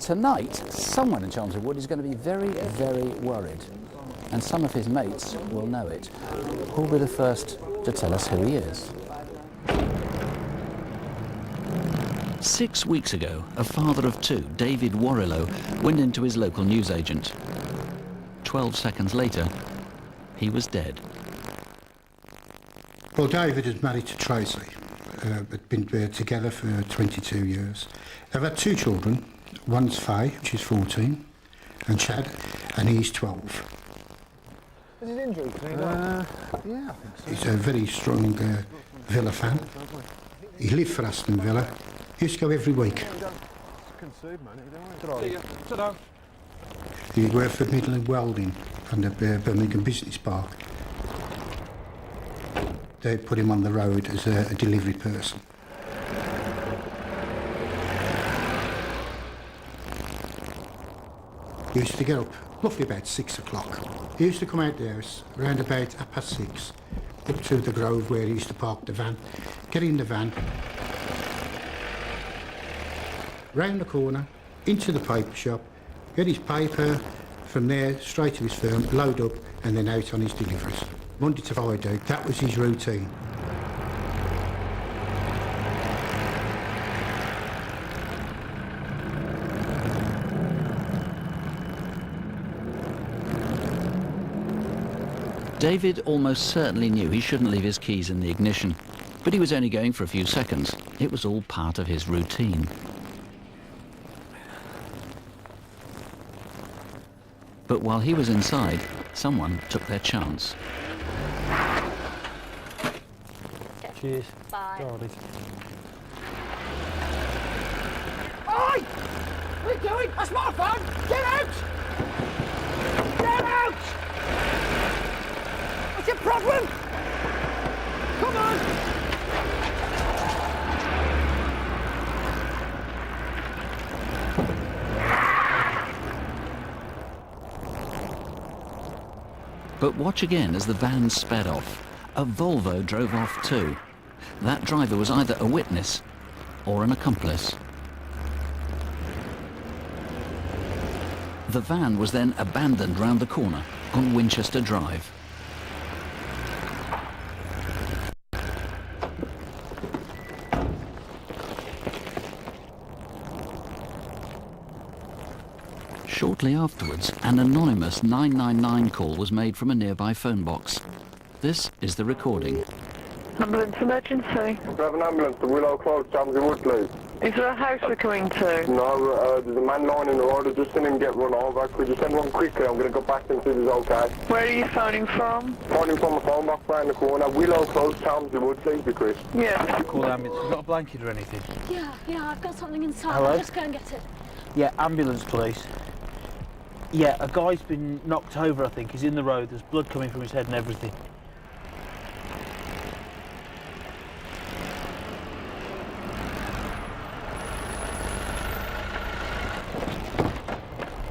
tonight, someone in Chelmsford Wood is going to be very, very worried. And some of his mates will know it. Who'll be the first to tell us who he is? 6 weeks ago, a father of two, David Warrilow, went into his local newsagent. 12 seconds later, he was dead. Well, David is married to Tracy. They've been together for 22 years. They've had two children. One's Faye, she's 14, and Chad, and he's 12. Is it injury? Yeah, I think so. He's a very strong Villa fan. He lived for Aston Villa. He used to go every week. He worked for Midland Welding and the Birmingham Business Park. They put him on the road as a delivery person. He used to get up roughly about 6 o'clock. He used to come out the house around about 6:30, up to the Grove where he used to park the van, get in the van, round the corner, into the paper shop, get his paper, from there straight to his firm, load up and then out on his deliveries. Monday to Friday, that was his routine. David almost certainly knew he shouldn't leave his keys in the ignition, but he was only going for a few seconds. It was all part of his routine. But while he was inside, someone took their chance. Cheers. Bye. God, Oi! What are you doing? That's my phone! Get out! Get out! What's your problem? Come on! But watch again as the van sped off. A Volvo drove off too. That driver was either a witness or an accomplice. The van was then abandoned round the corner on Winchester Drive. Shortly afterwards, an anonymous 999 call was made from a nearby phone box. This is the recording. Ambulance emergency. We have an ambulance to Warrilow Close, Chelmsford Wood, please. Is there a house we're coming to? No, there's a man lying in the road. I've just seen him get run over. Could you send one quickly? I'm going to go back and see if he's okay. Where are you phoning from? Phoning from a phone box round the corner. Warrilow Close, Chelmsford Wood, please, be Chris. Yes. call the ambulance. You've got a blanket or anything? Yeah, I've got something inside. Hello? I'll just go and get it. Yeah, ambulance, please. Yeah, a guy's been knocked over, I think. He's in the road. There's blood coming from his head and everything.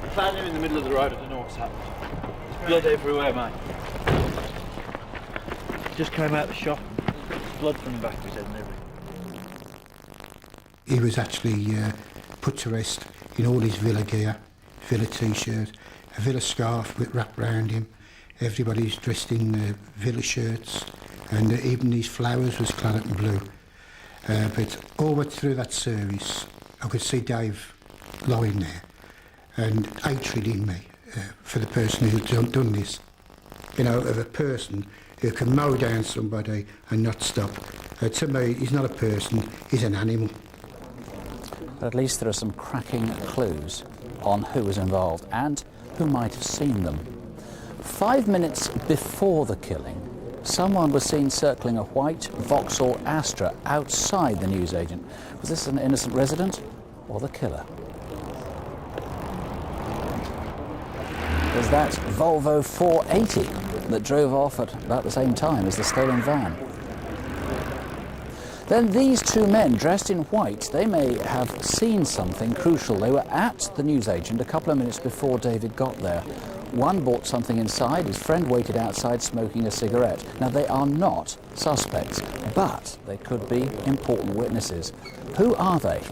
I found him in the middle of the road. I don't know what's happened. There's blood everywhere, mate. Just came out of the shop. There's blood from the back of his head and everything. He was actually put to rest in all his Villa gear, Villa t-shirt, a Villa scarf wrapped round him. Everybody's dressed in Villa shirts, and even his flowers was clad in blue. But all the way through that service, I could see Dave lying there, and hatred in me for the person who had done this. You know, of a person who can mow down somebody and not stop. To me, he's not a person, he's an animal. But at least there are some cracking clues on who was involved and who might have seen them. 5 minutes before the killing, someone was seen circling a white Vauxhall Astra outside the newsagent. Was this an innocent resident or the killer? Was that Volvo 480 that drove off at about the same time as the stolen van? Then these two men dressed in white, they may have seen something crucial. They were at the newsagent a couple of minutes before David got there. one bought something inside, his friend waited outside smoking a cigarette. Now, they are not suspects, but they could be important witnesses. Who are they?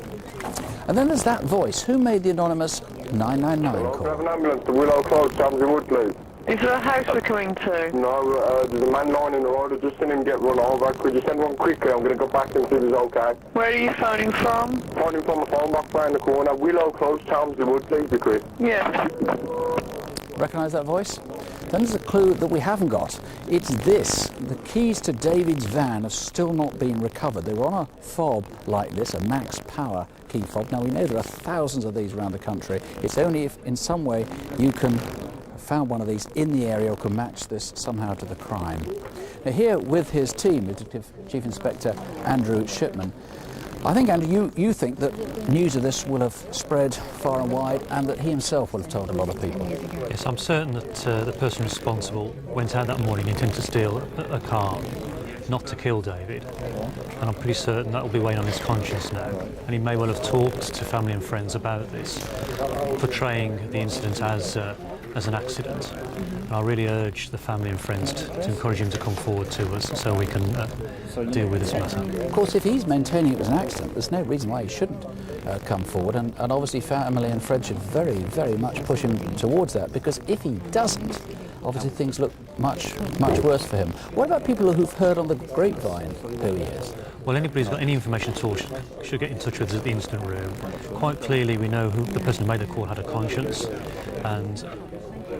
And then there's that voice. Who made the anonymous 999 Hello, can I have call? an ambulance to Willow Close, Chamsey Wood, please? Is there a house we're coming to? No, there's a man lying in the road. I've just seen him get run over. Could you send one quickly? I'm going to go back and see if he's okay. Where are you phoning from? Phoning from a phone box round the corner. Willow Close, Chamsey Wood, please, you Chris. Yes. Recognise that voice? Then there's a clue that we haven't got. It's this. The keys to David's van have still not been recovered. They were on a fob like this, a max power key fob. Now, we know there are thousands of these around the country. It's only if in some way you can found one of these in the area or can match this somehow to the crime. Now, here with his team, Detective Chief Inspector Andrew Shipman, I think, Andrew, you think that news of this will have spread far and wide and that he himself will have told a lot of people. Yes, I'm certain that the person responsible went out that morning intending to steal a car, not to kill David. And I'm pretty certain that will be weighing on his conscience now. And he may well have talked to family and friends about this, portraying the incident as an accident. And I really urge the family and friends to encourage him to come forward to us so we can deal with this matter. Of course, if he's maintaining it was an accident, there's no reason why he shouldn't come forward, and obviously family and friends should very, very much push him towards that, because if he doesn't, obviously things look much worse for him. What about people who've heard on the grapevine who he is? Well, anybody who's got any information at all should get in touch with us at the incident room. Quite clearly, we know who the person who made the call had a conscience, and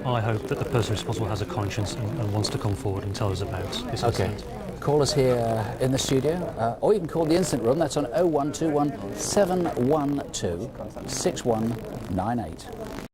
I hope that the person responsible has a conscience and wants to come forward and tell us about this incident. Call us here in the studio, or you can call the incident room. That's on 0121 712 6198.